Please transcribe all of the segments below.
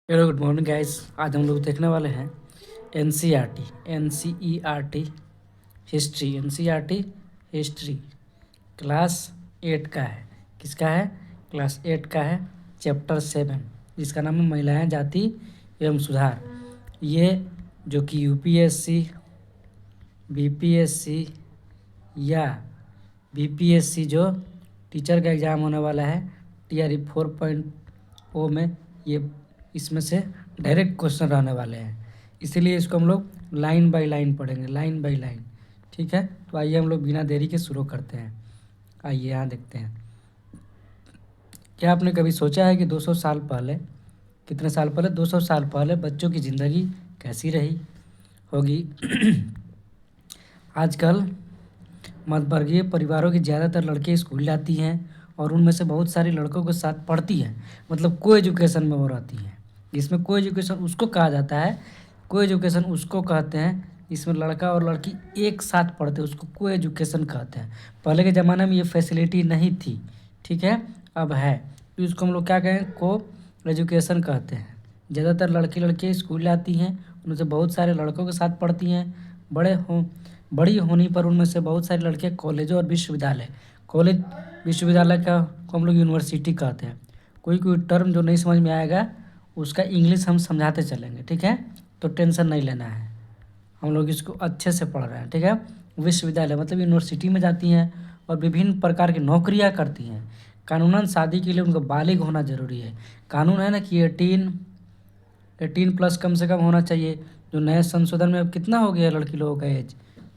Hello good morning guys. आज हम लोग देखने वाले हैं एनसीईआरटी हिस्ट्री क्लास 8 का है। किसका है? क्लास 8 का है, चैप्टर 7, जिसका नाम है महिलाएं, जाति एवं सुधार। ये जो कि यूपीएससी, बीपीएससी या बीपीएससी जो टीचर का एग्ज़ाम होने वाला है टीआरई 4.0 में, ये इसमें से डायरेक्ट क्वेश्चन रहने वाले हैं। इसीलिए इसको हम लोग लाइन बाय लाइन पढ़ेंगे, लाइन बाय लाइन। ठीक है, तो आइए हम लोग बिना देरी के शुरू करते हैं। आइए यहाँ देखते हैं। क्या आपने कभी सोचा है कि 200 साल पहले, कितने साल पहले, 200 साल पहले बच्चों की ज़िंदगी कैसी रही होगी? आजकल मध्यवर्गीय परिवारों की ज़्यादातर लड़के स्कूल जाती हैं और उनमें से बहुत सारी लड़कों के साथ पढ़ती हैं, मतलब को एजुकेशन में वो रहती हैं। इसमें को एजुकेशन उसको कहा जाता है, को एजुकेशन उसको कहते हैं इसमें लड़का और लड़की एक साथ पढ़ते हैं, उसको को एजुकेशन कहते हैं। पहले के ज़माने में ये फैसिलिटी नहीं थी, ठीक है, अब है, तो इसको हम लोग क्या कहें? को एजुकेशन कहते हैं। ज़्यादातर लड़की लड़के स्कूल जाती हैं, उनमें से बहुत सारे लड़कों के साथ पढ़ती हैं। बड़ी होने पर उनमें से बहुत सारे लड़के कॉलेजों और कॉलेज विश्वविद्यालय को हम लोग यूनिवर्सिटी कहते हैं। कोई टर्म जो नहीं समझ में आएगा उसका इंग्लिश हम समझाते चलेंगे, ठीक है, तो टेंशन नहीं लेना है, हम लोग इसको अच्छे से पढ़ रहे हैं, ठीक है। विश्वविद्यालय मतलब यूनिवर्सिटी में जाती हैं और विभिन्न प्रकार की नौकरियां करती हैं। कानूनन शादी के लिए उनको बालिग होना ज़रूरी है। कानून है ना कि 18 प्लस कम से कम होना चाहिए। जो नए संशोधन में अब कितना हो गया है लड़की लोगों का एज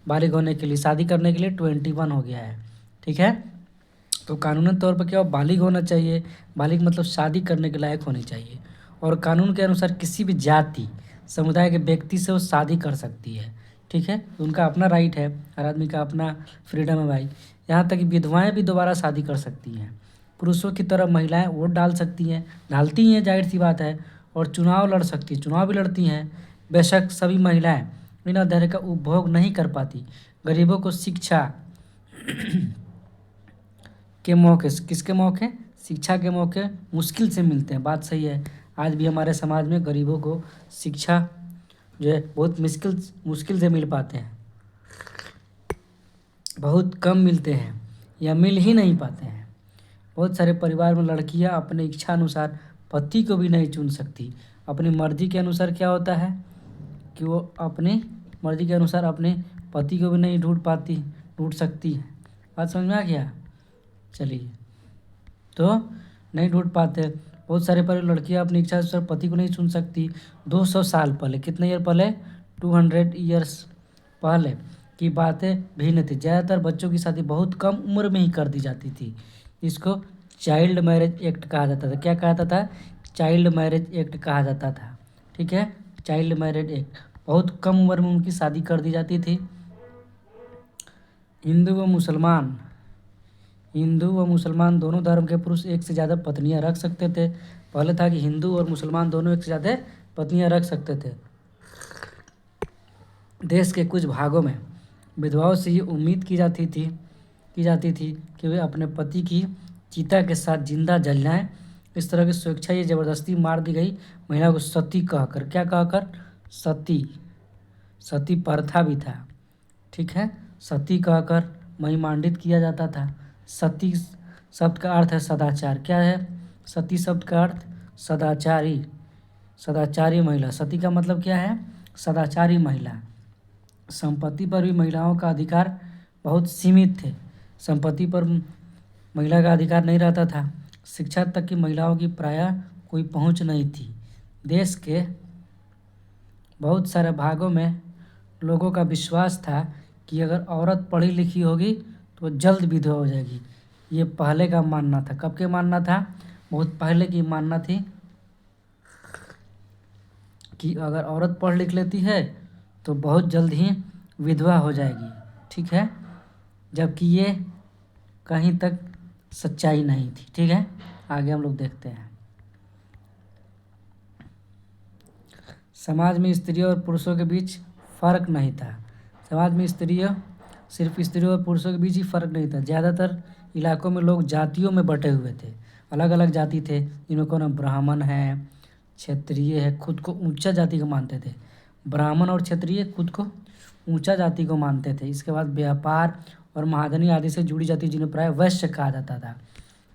बालिग होने के लिए, शादी करने के लिए 21 हो गया है, ठीक है। तो कानूनी तौर पर क्या हो, बालिग होना चाहिए। बालिग मतलब शादी करने के लायक होनी चाहिए। और कानून के अनुसार किसी भी जाति समुदाय के व्यक्ति से वो शादी कर सकती है, ठीक है। उनका अपना राइट है, हर आदमी का अपना फ्रीडम है भाई। यहाँ तक कि विधवाएं भी दोबारा शादी कर सकती हैं। पुरुषों की तरह महिलाएं वोट डाल सकती हैं, डालती हैं, जाहिर सी बात है। और चुनाव लड़ सकती हैं, चुनाव भी लड़ती हैं। बेशक सभी महिलाएं इन अधिकार का उपभोग नहीं कर पाती। गरीबों को शिक्षा के मौके, किसके मौके? शिक्षा के मौके मुश्किल से मिलते हैं, बात सही है। आज भी हमारे समाज में गरीबों को शिक्षा जो है बहुत मुश्किल से मिल पाते हैं, बहुत कम मिलते हैं या मिल ही नहीं पाते हैं। बहुत सारे परिवार में लड़कियां अपने इच्छा अनुसार पति को भी नहीं चुन सकती। अपनी मर्जी के अनुसार क्या होता है कि वो अपनी मर्जी के अनुसार अपने पति को भी नहीं ढूंढ सकती है। बात समझ में आ गया? चलिए, तो नहीं ढूंढ पाते। बहुत सारे पर लड़कियां अपनी इच्छा से पति को नहीं चुन सकती। 200 साल पहले, कितने ईयर पहले? 200 ईयर्स पहले की बातें भिन्न थी। ज़्यादातर बच्चों की शादी बहुत कम उम्र में ही कर दी जाती थी। इसको चाइल्ड मैरिज एक्ट कहा जाता था। क्या कहा जाता था? चाइल्ड मैरिज एक्ट कहा जाता था, ठीक है, चाइल्ड मैरिज एक्ट। बहुत कम उम्र में उनकी शादी कर दी जाती थी। हिंदू व मुसलमान दोनों धर्म के पुरुष एक से ज़्यादा पत्नियां रख सकते थे। पहले था कि हिंदू और मुसलमान दोनों एक से ज़्यादा पत्नियां रख सकते थे। देश के कुछ भागों में विधवाओं से ये उम्मीद की जाती थी कि वे अपने पति की चिता के साथ जिंदा जल जाएं। इस तरह की स्वेच्छा ये ज़बरदस्ती मार दी गई महिला को सती कहकर। क्या कहकर? सती प्रथा भी था, ठीक है, सती कहकर महिमांडित किया जाता था। सती शब्द का अर्थ है सदाचार। क्या है सती शब्द का अर्थ? सदाचारी महिला। सती का मतलब क्या है? सदाचारी महिला। संपत्ति पर भी महिलाओं का अधिकार बहुत सीमित थे। संपत्ति पर महिला का अधिकार नहीं रहता था। शिक्षा तक की महिलाओं की प्रायः कोई पहुंच नहीं थी। देश के बहुत सारे भागों में लोगों का विश्वास था कि अगर औरत पढ़ी लिखी होगी तो वो जल्द विधवा हो जाएगी। ये पहले का मानना था। कब के मानना था? बहुत पहले की मानना थी कि अगर औरत पढ़ लिख लेती है तो बहुत जल्द ही विधवा हो जाएगी, ठीक है, जबकि ये कहीं तक सच्चाई नहीं थी, ठीक है। आगे हम लोग देखते हैं। समाज में स्त्रियों और पुरुषों के बीच फ़र्क नहीं था। समाज में सिर्फ स्त्रियों और पुरुषों के बीच ही फ़र्क नहीं था। ज़्यादातर इलाकों में लोग जातियों में बटे हुए थे, अलग अलग जाति थे, जिनको ना ब्राह्मण हैं, क्षत्रिय है खुद को ऊंचा जाति को मानते थे। ब्राह्मण और क्षत्रिय खुद को ऊंचा जाति को मानते थे। इसके बाद व्यापार और महाजनी आदि से जुड़ी जाति जिन्हें प्राय वैश्य कहा जाता था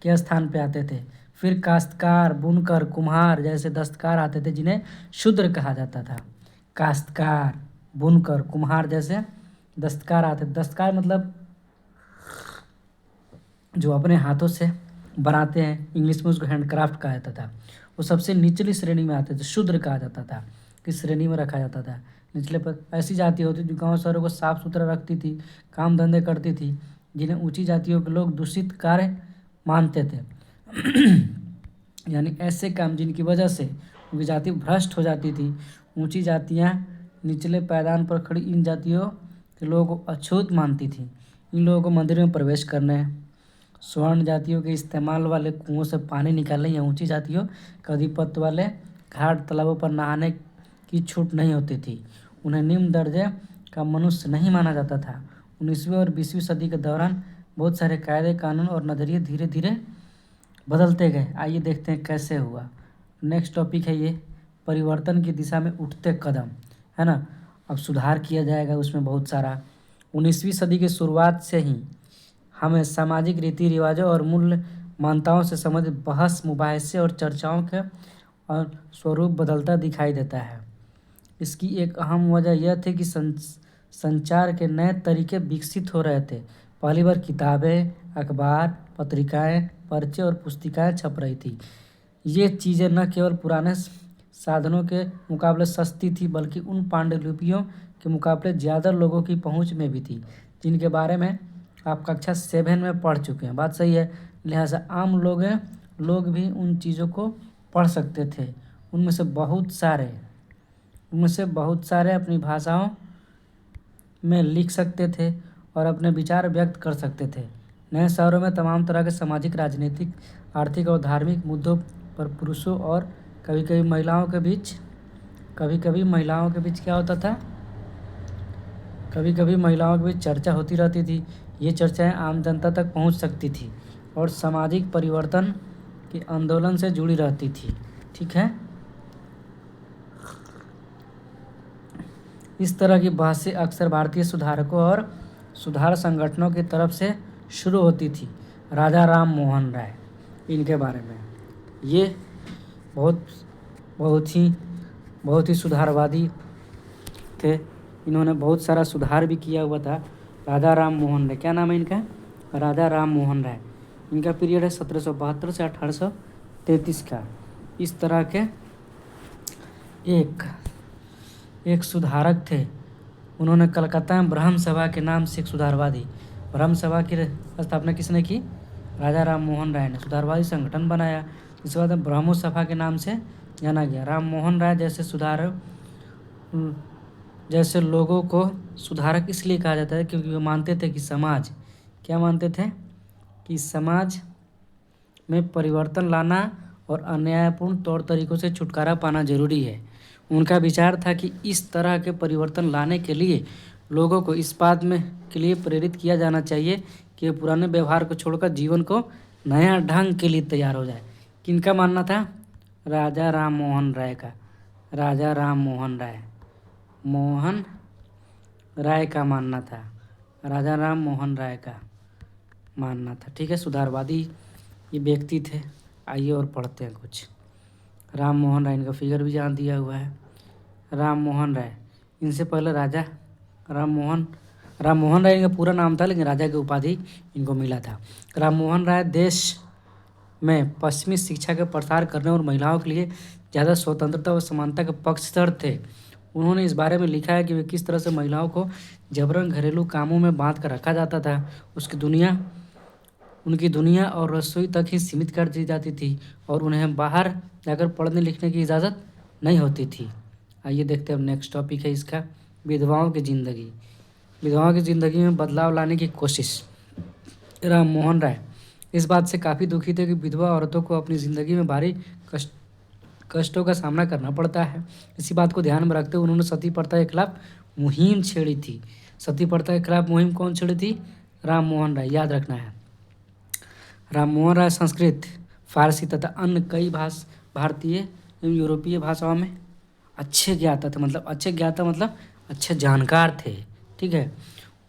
के स्थान पे आते थे। फिर काश्तकार, बुनकर, कुम्हार जैसे दस्तकार आते थे जिन्हें शूद्र कहा जाता था। काश्तकार, बुनकर, कुम्हार जैसे दस्तकार आते थे। दस्तकार मतलब जो अपने हाथों से बनाते हैं, इंग्लिश में उसको हैंडक्राफ्ट कहा जाता था। वो सबसे निचली श्रेणी में आते थे, शूद्र कहा जाता था। किस श्रेणी में रखा जाता था? निचले पर। ऐसी जाति होती जो गांव शहरों को साफ सुथरा रखती थी, काम धंधे करती थी, जिन्हें ऊंची जातियों के लोग दूषित कार्य मानते थे। यानी ऐसे काम जिनकी वजह से उनकी जाति भ्रष्ट हो जाती थी। ऊंची जातियां निचले पायदान पर खड़ी इन जातियों के लोगों को अछूत मानती थी। इन लोगों को मंदिर में प्रवेश करने, स्वर्ण जातियों के इस्तेमाल वाले कुओं से पानी निकालने या ऊंची जातियों के आधिपत्य वाले घाट तालाबों पर नहाने की छूट नहीं होती थी। उन्हें निम्न दर्जे का मनुष्य नहीं माना जाता था। 19वीं और 20वीं सदी के दौरान बहुत सारे कायदे कानून और नज़रिए धीरे धीरे बदलते गए। आइए देखते हैं कैसे हुआ। नेक्स्ट टॉपिक है ये परिवर्तन की दिशा में उठते कदम, है ना। अब सुधार किया जाएगा उसमें बहुत सारा। 19वीं सदी की शुरुआत से ही हमें सामाजिक रीति रिवाजों और मूल्य मान्यताओं से संबंधित बहस, मुबाहिसे और चर्चाओं के और स्वरूप बदलता दिखाई देता है। इसकी एक अहम वजह यह थी कि संचार के नए तरीके विकसित हो रहे थे। पहली बार किताबें, अखबार, पत्रिकाएं, पर्चे और पुस्तिकाएं छप रही थी। ये चीज़ें न केवल पुराने साधनों के मुकाबले सस्ती थी, बल्कि उन पांडुलिपियों के मुकाबले ज़्यादा लोगों की पहुंच में भी थी, जिनके बारे में आप कक्षा 7 में पढ़ चुके हैं। बात सही है। लिहाजा आम लोग भी उन चीज़ों को पढ़ सकते थे। उनमें से बहुत सारे अपनी भाषाओं में लिख सकते थे और अपने विचार व्यक्त कर सकते थे। नए शहरों में तमाम तरह के सामाजिक, राजनीतिक, आर्थिक और धार्मिक मुद्दों पर पुरुषों और कभी कभी महिलाओं के बीच क्या होता था? कभी कभी महिलाओं के बीच चर्चा होती रहती थी। ये चर्चाएं आम जनता तक पहुंच सकती थी और सामाजिक परिवर्तन के आंदोलन से जुड़ी रहती थी। ठीक है। इस तरह की बहसें अक्सर भारतीय सुधारकों और सुधार संगठनों की तरफ से शुरू होती थी। राजा राम मोहन राय, इनके बारे में, ये बहुत ही सुधारवादी थे। इन्होंने बहुत सारा सुधार भी किया हुआ था। राजा राम मोहन राय, क्या नाम है इनका? राजा राम मोहन राय। इनका पीरियड है 1772 से 1833 का। इस तरह के एक सुधारक थे। उन्होंने कलकत्ता में ब्रह्म सभा के नाम से एक सुधारवादी, ब्रह्म सभा की स्थापना किसने की? राजा राम मोहन राय ने। सुधारवादी संगठन बनाया, इसके बाद ब्रह्मो सभा के नाम से जाना गया। राम मोहन राय जैसे लोगों को सुधारक इसलिए कहा जाता है क्योंकि वो मानते थे कि समाज में परिवर्तन लाना और अन्यायपूर्ण तौर तरीकों से छुटकारा पाना जरूरी है। उनका विचार था कि इस तरह के परिवर्तन लाने के लिए लोगों को इस बात में के लिए प्रेरित किया जाना चाहिए कि वे पुराने व्यवहार को छोड़कर जीवन को नया ढंग के लिए तैयार हो जाए। किनका मानना था? राजा राम मोहन राय का। राजा राम मोहन राय का मानना था। राजा राम मोहन राय का मानना था। ठीक है। सुधारवादी ये व्यक्ति थे। आइए और पढ़ते हैं कुछ। राम मोहन राय, इनका फिगर भी यहाँ दिया हुआ है। राम मोहन राय, इनसे पहले राजा राम मोहन राय इनका पूरा नाम था, लेकिन राजा की उपाधि इनको मिला था। राम मोहन राय देश में पश्चिमी शिक्षा के प्रसार करने और महिलाओं के लिए ज़्यादा स्वतंत्रता और समानता के पक्षधर थे। उन्होंने इस बारे में लिखा है कि वे किस तरह से महिलाओं को जबरन घरेलू कामों में बांध कर रखा जाता था। उनकी दुनिया और रसोई तक ही सीमित कर दी जाती थी और उन्हें बाहर जाकर पढ़ने लिखने की इजाज़त नहीं होती थी। आइए देखते हैं अब नेक्स्ट टॉपिक है इसका, विधवाओं की ज़िंदगी में बदलाव लाने की कोशिश। राम मोहन राय इस बात से काफ़ी दुखी थे कि विधवा औरतों को अपनी ज़िंदगी में भारी कष्टों का सामना करना पड़ता है। इसी बात को ध्यान में रखते हुए उन्होंने सती प्रथा के खिलाफ मुहिम छेड़ी थी। सती प्रथा के खिलाफ मुहिम कौन छेड़ी थी? राम मोहन राय, याद रखना है। राम मोहन राय संस्कृत, फारसी तथा अन्य कई भारतीय यूरोपीय भाषाओं में अच्छे ज्ञाता थे, मतलब अच्छे ज्ञाता मतलब अच्छे जानकार थे। ठीक है,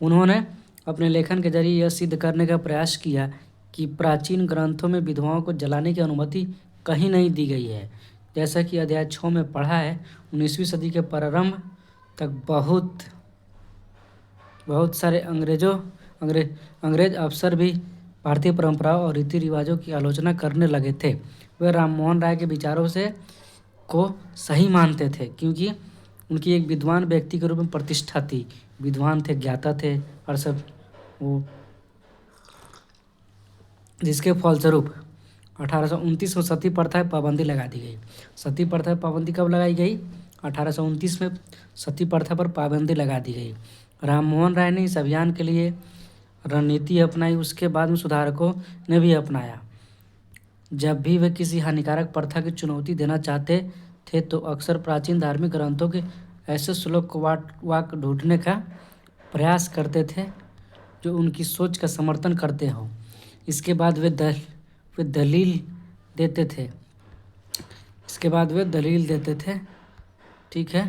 उन्होंने अपने लेखन के जरिए यह सिद्ध करने का प्रयास किया कि प्राचीन ग्रंथों में विधवाओं को जलाने की अनुमति कहीं नहीं दी गई है। जैसा कि अध्याय 6 में पढ़ा है, 19वीं सदी के प्रारंभ तक बहुत सारे अंग्रेज अफसर भी भारतीय परंपराओं और रीति रिवाजों की आलोचना करने लगे थे। वे राममोहन राय के विचारों से को सही मानते थे क्योंकि उनकी एक विद्वान व्यक्ति के रूप में प्रतिष्ठा थी। विद्वान थे, ज्ञाता थे और सब वो, जिसके फलस्वरूप 1829 में सती प्रथा पर पाबंदी लगा दी गई। सती प्रथा पर पाबंदी कब लगाई गई? 1829 में सती प्रथा पर पाबंदी लगा दी गई। राममोहन राय ने इस अभियान के लिए रणनीति अपनाई, उसके बाद में सुधारकों ने भी अपनाया। जब भी वे किसी हानिकारक प्रथा की चुनौती देना चाहते थे तो अक्सर प्राचीन धार्मिक ग्रंथों के ऐसे श्लोक वाक ढूंढने का प्रयास करते थे जो उनकी सोच का समर्थन करते हों। इसके बाद वे दलील देते थे। ठीक है,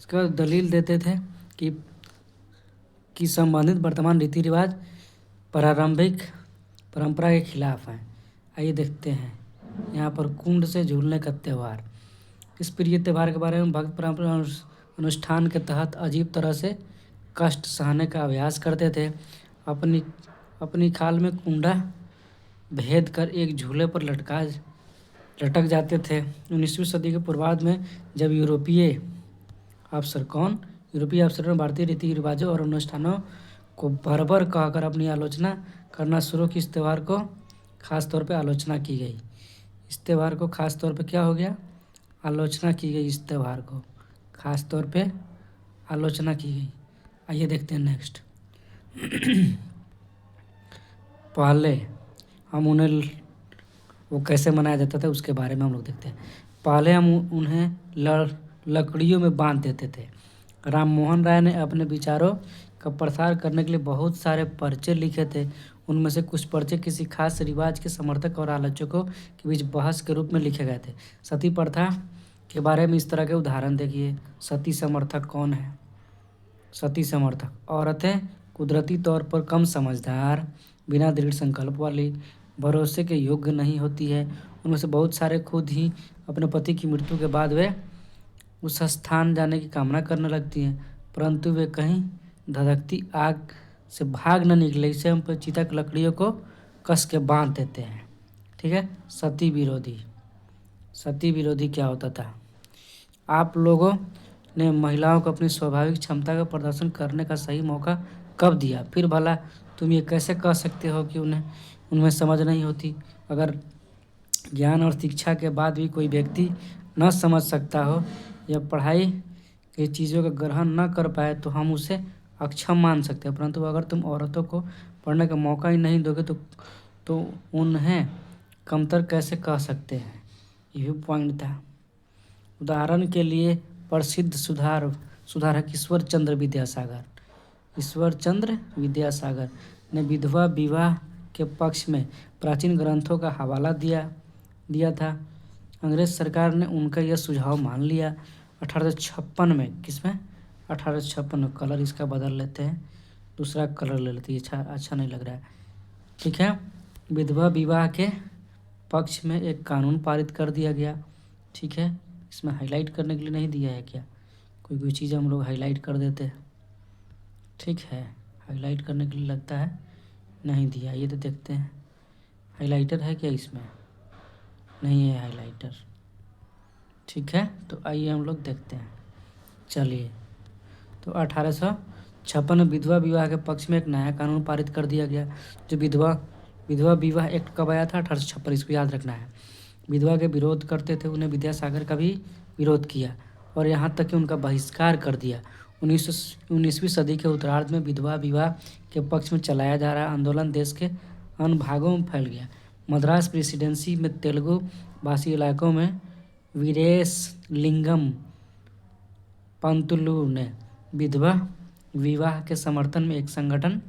इसके बाद दलील देते थे कि संबंधित वर्तमान रीति रिवाज प्रारंभिक परंपरा के खिलाफ हैं। आइए देखते हैं यहाँ पर कुंड से झूलने का त्यौहार। इस प्रिय त्यौहार के बारे में भक्त परंपरा अनुष्ठान के तहत अजीब तरह से कष्ट सहने का अभ्यास करते थे। अपनी खाल में कुंडा भेद कर एक झूले पर लटक जाते थे। 19वीं सदी के पूर्वार्ध में जब यूरोपीय अफसरों ने भारतीय रीति रिवाजों और अनुष्ठानों को बर्बर कहकर अपनी आलोचना करना शुरू की, इस त्यौहार को खास तौर पे आलोचना की गई। इस त्यौहार को खास तौर पे क्या हो गया? आलोचना की गई। इस त्यौहार को खास तौर पे आलोचना की गई। आइए देखते हैं नेक्स्ट। पहले हम उन्हें वो कैसे मनाया जाता था उसके बारे में हम लोग देखते हैं। पहले हम उन्हें लकड़ियों में बांध देते थे। राममोहन राय ने अपने विचारों का प्रसार करने के लिए बहुत सारे पर्चे लिखे थे। उनमें से कुछ पर्चे किसी खास रिवाज के समर्थक और आलोचकों के बीच बहस के रूप में लिखे गए थे। सती प्रथा के बारे में इस तरह के उदाहरण देखिए। सती समर्थक कौन है? सती समर्थक औरतें कुदरती तौर पर कम समझदार, बिना दृढ़ संकल्प वाली, भरोसे के योग्य नहीं होती है। उनमें से बहुत सारे खुद ही अपने पति की मृत्यु के बाद वे उस स्थान जाने की कामना करने लगती हैं, परंतु वे कहीं धधकती आग से भाग न निकले, इससे हम चिता की लकड़ियों को कस के बांध देते हैं। ठीक है, सती विरोधी क्या होता था? आप लोगों ने महिलाओं को अपनी स्वाभाविक क्षमता का प्रदर्शन करने का सही मौका कब दिया? फिर भला तुम ये कैसे कह सकते हो कि उनमें समझ नहीं होती? अगर ज्ञान और शिक्षा के बाद भी कोई व्यक्ति न समझ सकता हो या पढ़ाई की चीज़ों का ग्रहण न कर पाए तो हम उसे अक्षम मान सकते हैं, परंतु अगर तुम औरतों को पढ़ने का मौका ही नहीं दोगे तो उन्हें कमतर कैसे कह सकते हैं? ये भी पॉइंट था। उदाहरण के लिए प्रसिद्ध सुधारक ईश्वरचंद्र विद्यासागर ने विधवा विवाह के पक्ष में प्राचीन ग्रंथों का हवाला दिया था। अंग्रेज सरकार ने उनका यह सुझाव मान लिया। 1856 में, किसमें? 1856 में। कलर इसका बदल लेते हैं, दूसरा कलर ले लेते हैं, अच्छा नहीं लग रहा है। ठीक है, विधवा विवाह के पक्ष में एक कानून पारित कर दिया गया। ठीक है, इसमें हाईलाइट करने के लिए नहीं दिया है क्या? कोई चीज़ हम लोग हाईलाइट कर देते हैं। ठीक है, हाईलाइट करने के लिए लगता है नहीं दिया। ये तो देखते हैं, हाईलाइटर है क्या इसमें? नहीं है हाईलाइटर। ठीक है, तो आइए हम लोग देखते हैं। चलिए, तो 1856 में विधवा विवाह के पक्ष में एक नया कानून पारित कर दिया गया। जो विधवा विवाह एक्ट कब आया था? 1856। इसको याद रखना है। विधवा के विरोध करते थे उन्हें विद्यासागर का भी विरोध किया और यहाँ तक कि उनका बहिष्कार कर दिया। 19वीं सदी के उत्तरार्ध में विधवा विवाह के पक्ष में चलाया जा रहा आंदोलन देश के अन्य भागों में फैल गया। मद्रास प्रेसिडेंसी में तेलुगु भाषी इलाकों में वीरेशलिंगम पंतुलु ने विधवा विवाह के समर्थन में एक संगठन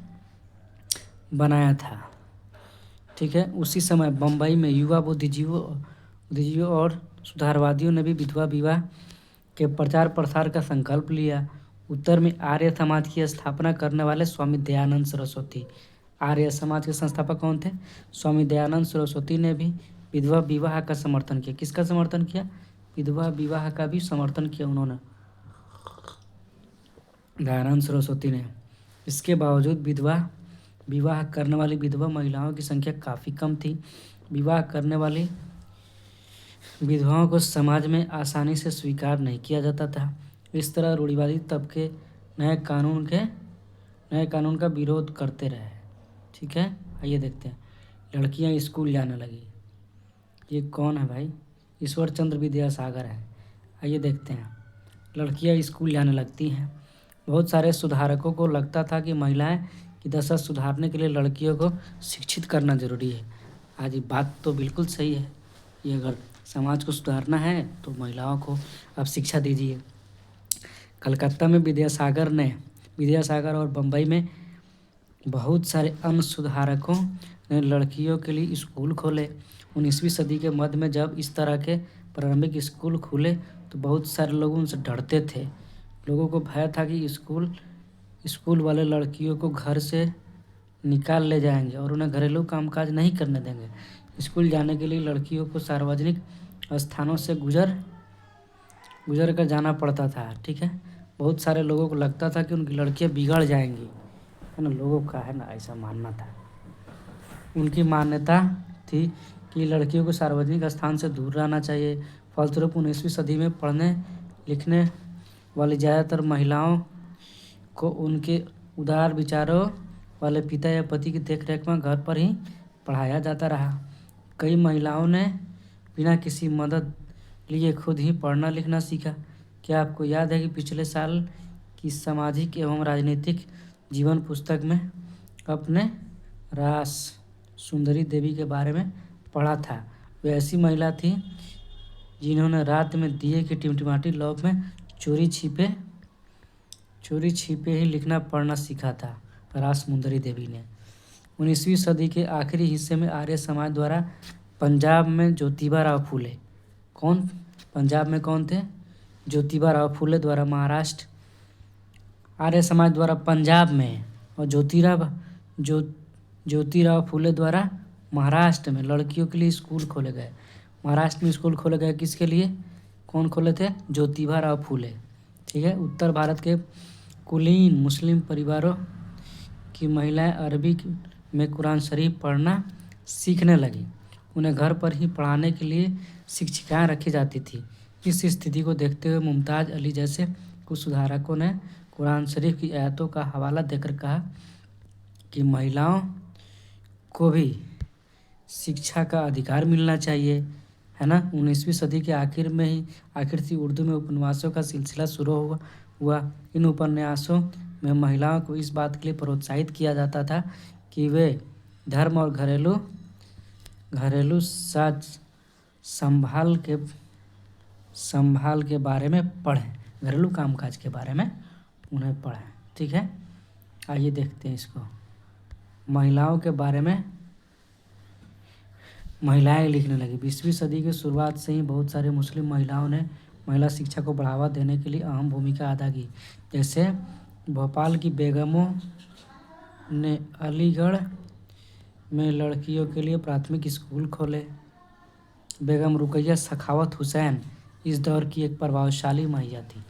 बनाया था। ठीक है, उसी समय बम्बई में युवा बुद्धिजीवियों और सुधारवादियों ने भी विधवा विवाह के प्रचार प्रसार का संकल्प लिया। उत्तर में आर्य समाज की स्थापना करने वाले स्वामी दयानंद सरस्वती, आर्य समाज के संस्थापक कौन थे? स्वामी दयानंद सरस्वती ने भी विधवा विवाह का समर्थन किया। किसका समर्थन किया? विधवा विवाह का भी समर्थन किया उन्होंने, दयानंद सरस्वती ने। इसके बावजूद विवाह करने वाली विधवा महिलाओं की संख्या काफ़ी कम थी। विवाह करने वाली विधवाओं को समाज में आसानी से स्वीकार नहीं किया जाता था। इस तरह रूढ़िवादी तबके नए कानून का विरोध करते रहे। ठीक है, आइए देखते हैं। लड़कियां स्कूल जाने लगी। ये कौन है भाई? ईश्वर चंद्र विद्यासागर है। आइए देखते हैं। लड़कियां स्कूल जाने लगती हैं। बहुत सारे सुधारकों को लगता था कि महिलाएं की दशा सुधारने के लिए लड़कियों को शिक्षित करना जरूरी है। आज ये बात तो बिल्कुल सही है। ये अगर समाज को सुधारना है तो महिलाओं को आप शिक्षा दीजिए। कलकत्ता में विद्यासागर और बम्बई में बहुत सारे अन्य सुधारकों ने लड़कियों के लिए स्कूल खोले। 19वीं सदी के मध्य में जब इस तरह के प्रारंभिक स्कूल खुले तो बहुत सारे लोग उनसे डरते थे। लोगों को भय था कि स्कूल वाले लड़कियों को घर से निकाल ले जाएंगे और उन्हें घरेलू कामकाज नहीं करने देंगे। स्कूल जाने के लिए लड़कियों को सार्वजनिक स्थानों से गुजर कर जाना पड़ता था। ठीक है, बहुत सारे लोगों को लगता था कि उनकी लड़कियां बिगड़ जाएंगी, है ना। लोगों का है ना ऐसा मानना था। उनकी मान्यता थी कि लड़कियों को सार्वजनिक स्थान से दूर रहना चाहिए। फलस्वरूप 19वीं सदी में पढ़ने लिखने वाली ज़्यादातर महिलाओं को उनके उदार विचारों वाले पिता या पति की देखरेख में घर पर ही पढ़ाया जाता रहा। कई महिलाओं ने बिना किसी मदद लिए खुद ही पढ़ना लिखना सीखा। क्या आपको याद है कि पिछले साल की सामाजिक एवं राजनीतिक जीवन पुस्तक में अपने रास सुंदरी देवी के बारे में पढ़ा था? वे ऐसी महिला थी जिन्होंने रात में दिए की टिमटिमाती लौ में चोरी छिपे ही लिखना पढ़ना सीखा था, रास सुंदरी देवी ने। 19वीं सदी के आखिरी हिस्से में आर्य समाज द्वारा पंजाब में ज्योतिबा राव फूले, पंजाब में कौन थे? ज्योतिबा राव फूले द्वारा महाराष्ट्र, आर्य समाज द्वारा पंजाब में और ज्योतिराव फूले द्वारा महाराष्ट्र में लड़कियों के लिए स्कूल खोले गए। महाराष्ट्र में स्कूल खोले गए किसके लिए? कौन खोले थे? ज्योतिबा राव फूले। ठीक है, उत्तर भारत के कुलीन मुस्लिम परिवारों की महिलाएं अरबी में कुरान शरीफ पढ़ना सीखने लगी। उन्हें घर पर ही पढ़ाने के लिए शिक्षिकाएं रखी जाती थी। इस स्थिति को देखते हुए मुमताज़ अली जैसे कुछ सुधारकों ने कुरान शरीफ की आयतों का हवाला देकर कहा कि महिलाओं को भी शिक्षा का अधिकार मिलना चाहिए, है ना। 19वीं सदी के आखिर से उर्दू में उपन्यासों का सिलसिला शुरू हुआ। इन उपन्यासों में महिलाओं को इस बात के लिए प्रोत्साहित किया जाता था कि वे धर्म और घरेलू साज संभाल के बारे में पढ़ें, घरेलू कामकाज के बारे में उन्हें पढ़ें। ठीक है, आइए देखते हैं इसको। महिलाओं के बारे में महिलाएं लिखने लगी। 20वीं सदी की शुरुआत से ही बहुत सारे मुस्लिम महिलाओं ने महिला शिक्षा को बढ़ावा देने के लिए अहम भूमिका अदा की। जैसे भोपाल की बेगमों ने अलीगढ़ में लड़कियों के लिए प्राथमिक स्कूल खोले। बेगम रुकैया सखावत हुसैन इस दौर की एक प्रभावशाली महिला थी।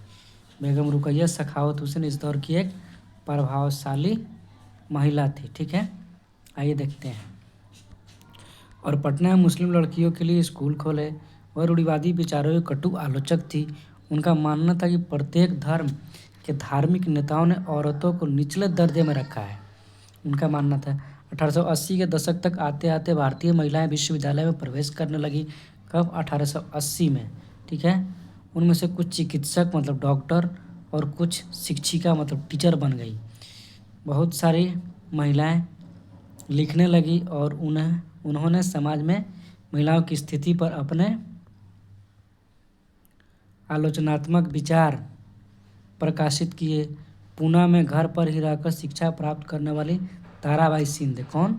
बेगम रुकैया सखावत हुसैन इस दौर की एक प्रभावशाली महिला थी। ठीक है, आइए देखते हैं। और पटना में मुस्लिम लड़कियों के लिए स्कूल खोले। वह रूढ़िवादी विचारों की कटु आलोचक थी। उनका मानना था कि प्रत्येक धर्म के धार्मिक नेताओं ने औरतों को निचले दर्जे में रखा है। उनका मानना था 1880 के दशक तक आते आते भारतीय महिलाएं विश्वविद्यालय में प्रवेश करने लगी। कब? 1880 में। ठीक है, उनमें से कुछ चिकित्सक मतलब डॉक्टर और कुछ शिक्षिका मतलब टीचर बन गई। बहुत सारी महिलाएं लिखने लगी और उन्होंने समाज में महिलाओं की स्थिति पर अपने आलोचनात्मक विचार प्रकाशित किए। पूना में घर पर ही रहकर शिक्षा प्राप्त करने वाली ताराबाई शिंदे, कौन?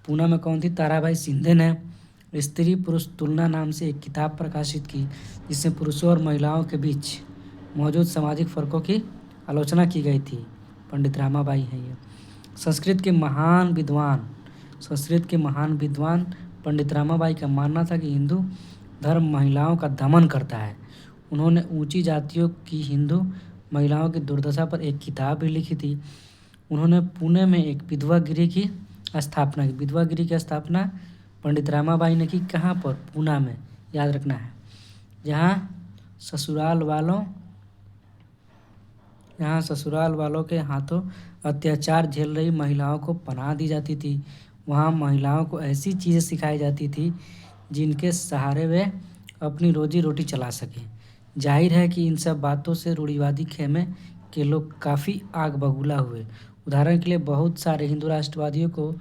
पूना में कौन थी? ताराबाई शिंदे ने स्त्री पुरुष तुलना नाम से एक किताब प्रकाशित की, जिसमें पुरुषों और महिलाओं के बीच मौजूद सामाजिक फ़र्कों की आलोचना की गई थी। पंडित रामाबाई हैं ये। संस्कृत के महान विद्वान पंडित रामाबाई का मानना था कि हिंदू धर्म महिलाओं का दमन करता है। उन्होंने ऊंची जातियों की हिंदू महिलाओं की दुर्दशा पर एक किताब भी लिखी थी। उन्होंने पुणे में एक विधवा गृह की स्थापना की। विधवा गृह की स्थापना पंडित रामाबाई ने की। कहाँ पर? पूना में, याद रखना है। जहाँ ससुराल वालों के हाथों अत्याचार झेल रही महिलाओं को पनाह दी जाती थी। वहाँ महिलाओं को ऐसी चीज़ें सिखाई जाती थी जिनके सहारे वे अपनी रोजी रोटी चला सकें। जाहिर है कि इन सब बातों से रूढ़िवादी खेमे के लोग काफ़ी आग बबूला हुए। उदाहरण के लिए बहुत सारे हिंदू राष्ट्रवादियों को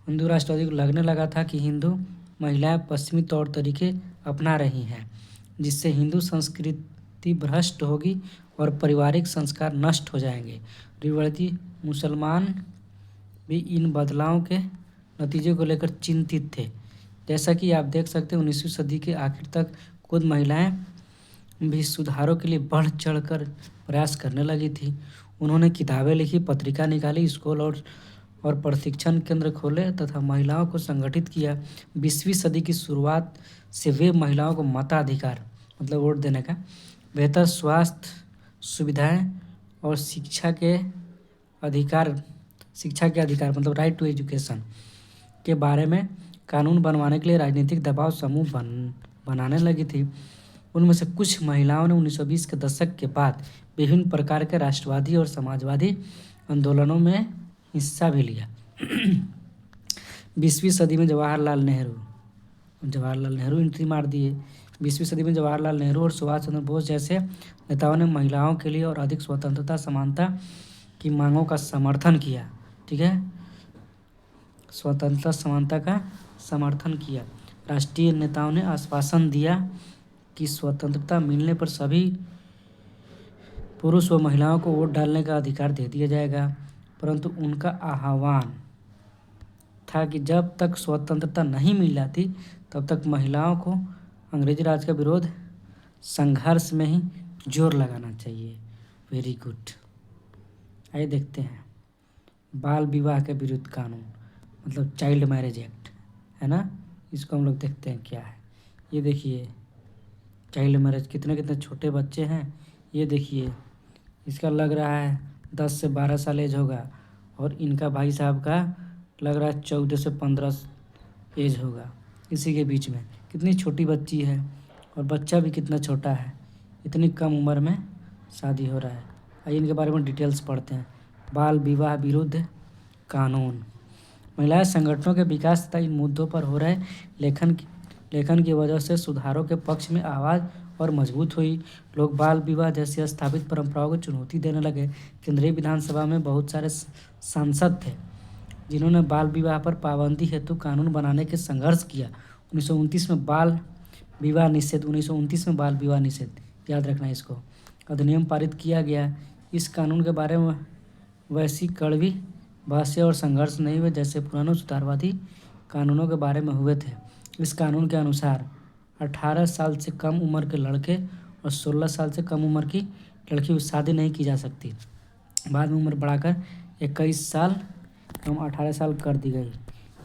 लगने लगा था कि हिंदू महिलाएं पश्चिमी तौर तरीके अपना रही हैं, जिससे हिंदू संस्कृति भ्रष्ट होगी और पारिवारिक संस्कार नष्ट हो जाएंगे। रूढ़िवादी मुसलमान भी इन बदलावों के नतीजे को लेकर चिंतित थे। जैसा कि आप देख सकते हैं, 19वीं सदी के आखिर तक खुद महिलाएं भी सुधारों के लिए बढ़ चढ़कर प्रयास करने लगी थी। उन्होंने किताबें लिखी, पत्रिका निकाली, स्कूल और प्रशिक्षण केंद्र खोले तथा महिलाओं को संगठित किया। 20वीं सदी की शुरुआत से वे महिलाओं को मताधिकार मतलब वोट देने का, बेहतर स्वास्थ्य सुविधाएं और शिक्षा के अधिकार मतलब राइट टू एजुकेशन के बारे में कानून बनवाने के लिए राजनीतिक दबाव समूह बनाने लगी थी। उनमें से कुछ महिलाओं ने 1920 के दशक के बाद विभिन्न प्रकार के राष्ट्रवादी और समाजवादी आंदोलनों में हिस्सा भी लिया। 20वीं सदी में जवाहरलाल नेहरू एंट्री मार दिए। 20वीं सदी में जवाहरलाल नेहरू और सुभाष चंद्र बोस जैसे नेताओं ने महिलाओं के लिए और अधिक स्वतंत्रता समानता की मांगों का समर्थन किया। ठीक है, स्वतंत्रता समानता का समर्थन किया। राष्ट्रीय नेताओं ने आश्वासन दिया कि स्वतंत्रता मिलने पर सभी पुरुष व महिलाओं को वोट डालने का अधिकार दे दिया जाएगा, परंतु उनका आह्वान था कि जब तक स्वतंत्रता नहीं मिल जाती तब तक महिलाओं को अंग्रेजी राज का विरोध संघर्ष में ही जोर लगाना चाहिए। Very good. आइए देखते हैं बाल विवाह के विरुद्ध कानून, मतलब चाइल्ड मैरिज एक्ट, है ना। इसको हम लोग देखते हैं क्या है। ये देखिए चाइल्ड मैरिज, कितने कितने छोटे बच्चे हैं। ये देखिए, इसका लग रहा है 10 से 12 साल एज होगा और इनका भाई साहब का लग रहा है 14 से 15 एज होगा। इसी के बीच में कितनी छोटी बच्ची है और बच्चा भी कितना छोटा है। इतनी कम उम्र में शादी हो रहा है। आइए इनके बारे में डिटेल्स पढ़ते हैं। बाल विवाह विरुद्ध कानून। महिला संगठनों के विकास तथा इन मुद्दों पर हो रहे लेखन की वजह से सुधारों के पक्ष में आवाज़ और मजबूत हुई। लोग बाल विवाह जैसी स्थापित परंपराओं को चुनौती देने लगे। केंद्रीय विधानसभा में बहुत सारे सांसद थे जिन्होंने बाल विवाह पर पाबंदी हेतु कानून बनाने के संघर्ष किया। 1929 में बाल विवाह निषेध, याद रखना इसको, अधिनियम पारित किया गया। इस कानून के बारे में वैसी कड़वी बहसें और संघर्ष नहीं हुए जैसे पुराने सुधारवादी कानूनों के बारे में हुए थे। इस कानून के अनुसार 18 साल से कम उम्र के लड़के और 16 साल से कम उम्र की लड़की की शादी नहीं की जा सकती। बाद में उम्र बढ़ाकर 21 साल एवं 18 साल कर दी गई।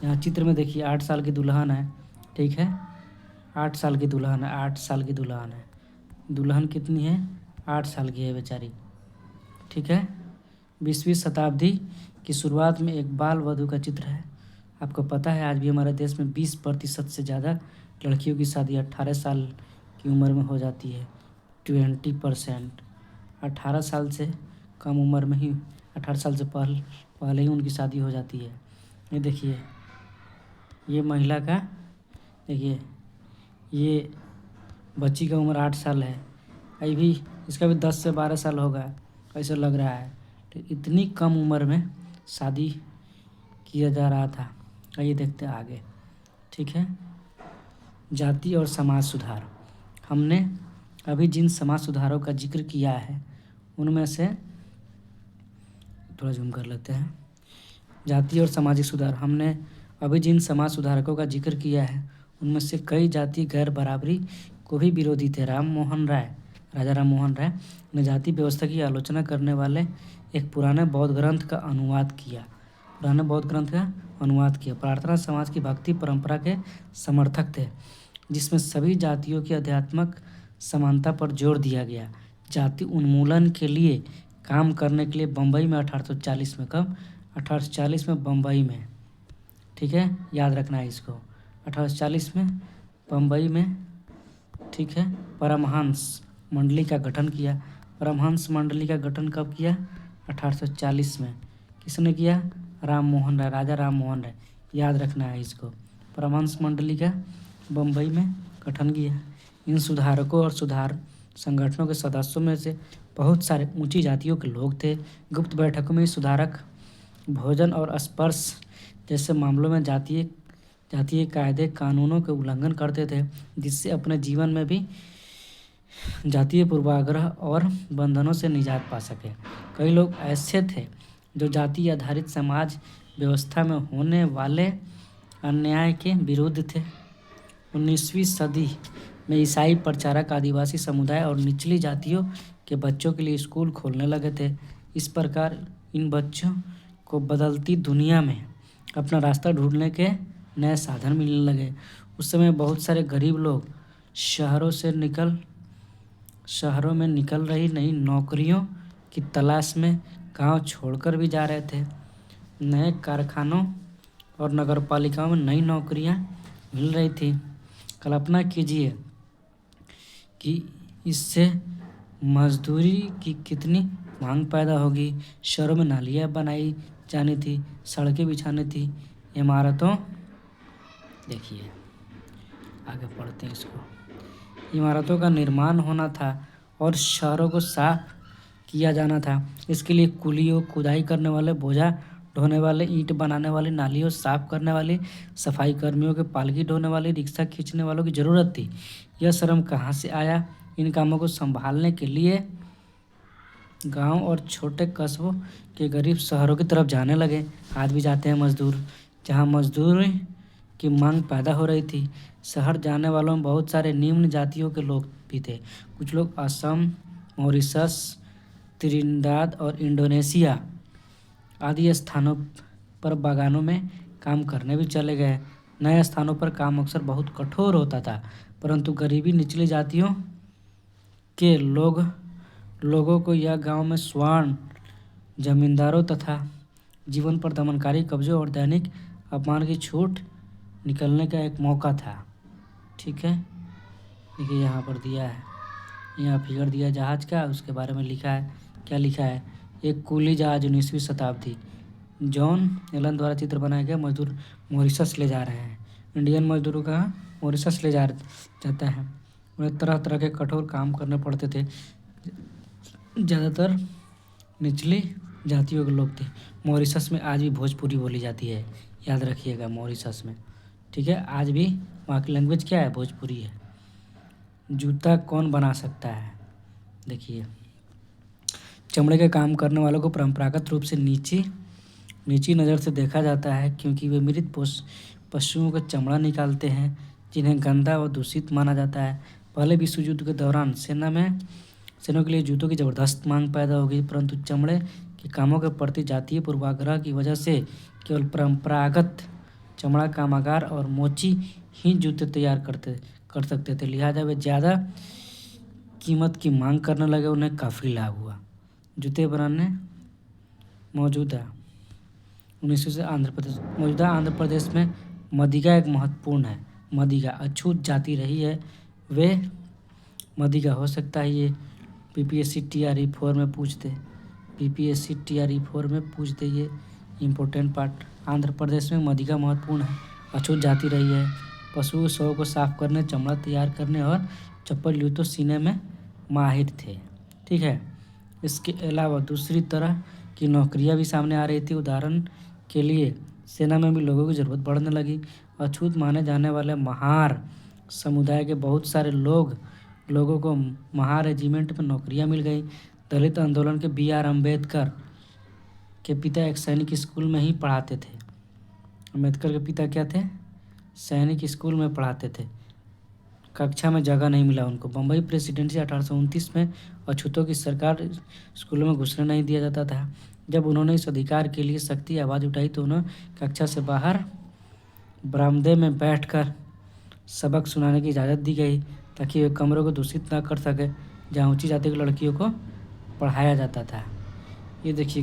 यहाँ चित्र में देखिए 8 साल की दुल्हन है, ठीक है, 8 साल की दुल्हन है। दुल्हन कितनी है? 8 साल की है बेचारी, ठीक है। 20वीं शताब्दी की शुरुआत में एक बाल वधू का चित्र है। आपको पता है आज भी हमारे देश में 20% से ज़्यादा लड़कियों की शादी 18 साल की उम्र में हो जाती है। 20% 18 साल से कम उम्र में ही, 18 साल से पहले ही उनकी शादी हो जाती है। ये देखिए, ये महिला का देखिए, ये बच्ची का उम्र 8 साल है। अभी भी इसका भी 10 से 12 साल होगा ऐसा लग रहा है। तो इतनी कम उम्र में शादी किया जा रहा था। आइए देखते हैं आगे, ठीक है। जाति और समाज सुधार। हमने अभी जिन समाज सुधारों का जिक्र किया है उनमें से थोड़ा जूम कर लेते हैं। जाति और सामाजिक सुधार, हमने अभी जिन समाज सुधारकों का जिक्र किया है उनमें से कई जातीय गैर बराबरी को भी विरोधी थे। राजा राम मोहन राय ने जाति व्यवस्था की आलोचना करने वाले एक पुराने बौद्ध ग्रंथ का अनुवाद किया। प्रार्थना समाज की भक्ति परंपरा के समर्थक थे, जिसमें सभी जातियों की आध्यात्मिक समानता पर जोर दिया गया। जाति उन्मूलन के लिए काम करने के लिए बम्बई में 1840 में बम्बई में, ठीक है, याद रखना है इसको, 1840 में बम्बई में, ठीक है, परमहंस मंडली का गठन किया। परमहंस मंडली का गठन कब किया? 1840 में। किसने किया? राजा राम मोहन राय, याद रखना है इसको। परमहंस मंडली का बम्बई में गठन किया। इन सुधारकों और सुधार संगठनों के सदस्यों में से बहुत सारे ऊंची जातियों के लोग थे। गुप्त बैठकों में सुधारक भोजन और स्पर्श जैसे मामलों में जातीय कायदे कानूनों के उल्लंघन करते थे, जिससे अपने जीवन में भी जातीय पूर्वाग्रह और बंधनों से निजात पा सके। कई लोग ऐसे थे जो जाति आधारित समाज व्यवस्था में होने वाले अन्याय के विरुद्ध थे। 19वीं सदी में ईसाई प्रचारक आदिवासी समुदाय और निचली जातियों के बच्चों के लिए स्कूल खोलने लगे थे। इस प्रकार इन बच्चों को बदलती दुनिया में अपना रास्ता ढूंढने के नए साधन मिलने लगे। उस समय बहुत सारे गरीब लोग शहरों में निकल रही नई नौकरियों की तलाश में गांव छोड़कर भी जा रहे थे। नए कारखानों और नगरपालिकाओं में नई नौकरियां मिल रही थी। कल्पना कीजिए कि इससे मजदूरी की कितनी मांग पैदा होगी। शहरों में नालियाँ बनाई जानी थी, सड़कें बिछानी थी, देखिए आगे पढ़ते हैं इसको। इमारतों का निर्माण होना था और शहरों को साफ किया जाना था। इसके लिए कुलियों, खुदाई करने वाले, बोझा ढोने वाले, ईंट बनाने वाले, नालियों साफ करने वाले, सफाई कर्मियों के, पालकी ढोने वाले, रिक्शा खींचने वालों की ज़रूरत थी। यह श्रम कहाँ से आया? इन कामों को संभालने के लिए गांव और छोटे कस्बों के गरीब शहरों की तरफ जाने लगे। आज भी जाते हैं मजदूर, जहां मजदूरी की मांग पैदा हो रही थी। शहर जाने वालों में बहुत सारे निम्न जातियों के लोग भी थे। कुछ लोग असम, मॉरिशस, त्रिनिदाद और इंडोनेशिया आदि स्थानों पर बागानों में काम करने भी चले गए। नए स्थानों पर काम अक्सर बहुत कठोर होता था, परंतु गरीबी निचली जातियों के लोगों को यह गांव में स्वर्ण जमींदारों तथा जीवन पर दमनकारी कब्जों और दैनिक अपमान की छूट निकलने का एक मौका था। ठीक है, देखिए यहाँ पर दिया है, यहाँ फिगर दिया जहाज का, उसके बारे में लिखा है। क्या लिखा है? एक कूली जहाज 19वीं शताब्दी, जॉन एलन द्वारा चित्र बनाया गया। मजदूर मॉरिशस ले जा रहे हैं। इंडियन मजदूरों का मॉरिशस ले जाता है। उन्हें तरह तरह के कठोर काम करने पड़ते थे। ज़्यादातर निचली जातियों के लोग थे। मॉरिशस में आज भी भोजपुरी बोली जाती है, याद रखिएगा, मॉरिशस में। ठीक है, आज भी वहाँ की लैंग्वेज क्या है? भोजपुरी है। जूता कौन बना सकता है? देखिए, चमड़े के काम करने वालों को परंपरागत रूप से नीची नज़र से देखा जाता है, क्योंकि वे मृत पशुओं का चमड़ा निकालते हैं, जिन्हें गंदा और दूषित माना जाता है। पहले विश्व युद्ध के दौरान सेनाओं के लिए जूतों की ज़बरदस्त मांग पैदा हो गई, परंतु चमड़े के कामों के प्रति जातीय पूर्वाग्रह की वजह से केवल परंपरागत चमड़ा कामगार और मोची ही जूते तैयार कर सकते थे। लिहाजा वे ज़्यादा कीमत की मांग करने लगे। उन्हें काफ़ी लाभ हुआ। जूते बनाने मौजूदा आंध्र प्रदेश में मदिगा एक महत्वपूर्ण है। मदिगा अछूत जाति रही है। वे मदिगा हो सकता है, ये पीपीएससी टीआरई 4 में पूछते ये इम्पोर्टेंट पार्ट। आंध्र प्रदेश में मदिगा महत्वपूर्ण है, अछूत जाति रही है। पशु शवों को साफ करने, चमड़ा तैयार करने और चप्पल जूतों सीने में माहिर थे। ठीक है, इसके अलावा दूसरी तरह की नौकरियां भी सामने आ रही थी। उदाहरण के लिए सेना में भी लोगों की ज़रूरत बढ़ने लगी। अछूत माने जाने वाले महार समुदाय के बहुत सारे लोगों को महार रेजिमेंट में नौकरियां मिल गई। दलित आंदोलन के बी आर अम्बेडकर के पिता एक सैनिक स्कूल में ही पढ़ाते थे। अम्बेडकर के पिता क्या थे? सैनिक स्कूल में पढ़ाते थे। कक्षा में जगह नहीं मिला उनको। बम्बई प्रेसिडेंसी 1829 में अछूतों की सरकार, स्कूलों में घुसने नहीं दिया जाता था। जब उन्होंने इस अधिकार के लिए सख्ती आवाज़ उठाई तो उन्हें कक्षा से बाहर बरामदे में बैठकर सबक सुनाने की इजाज़त दी गई, ताकि वे कमरों को दूषित न कर सके जहाँ ऊंची जाति की लड़कियों को पढ़ाया जाता था। ये देखिए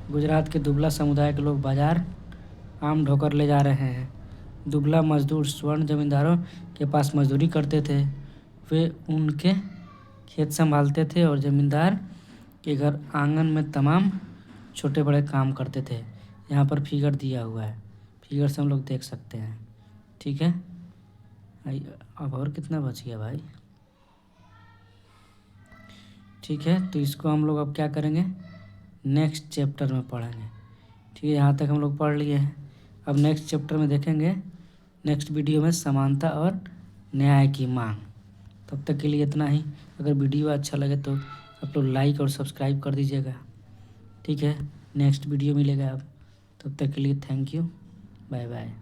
गुजरात के दुबला समुदाय के लोग बाजार आम ढोकर ले जा रहे हैं। दुबला मजदूर स्वर्ण जमींदारों के पास मजदूरी करते थे। वे उनके खेत संभालते थे और जमींदार के घर आंगन में तमाम छोटे बड़े काम करते थे। यहाँ पर फिगर दिया हुआ है, फिगर से हम लोग देख सकते हैं। ठीक है, अब और कितना बच गया भाई? ठीक है, तो इसको हम लोग अब क्या करेंगे, नेक्स्ट चैप्टर में पढ़ेंगे। ठीक है, यहाँ तक हम लोग पढ़ लिए हैं। अब नेक्स्ट चैप्टर में देखेंगे, नेक्स्ट वीडियो में समानता और न्याय की मांग। तब तक के लिए इतना ही। अगर वीडियो अच्छा लगे तो आप लोग लाइक और सब्सक्राइब कर दीजिएगा। ठीक है, नेक्स्ट वीडियो मिलेगा अब। तब तक के लिए थैंक यू, बाय बाय।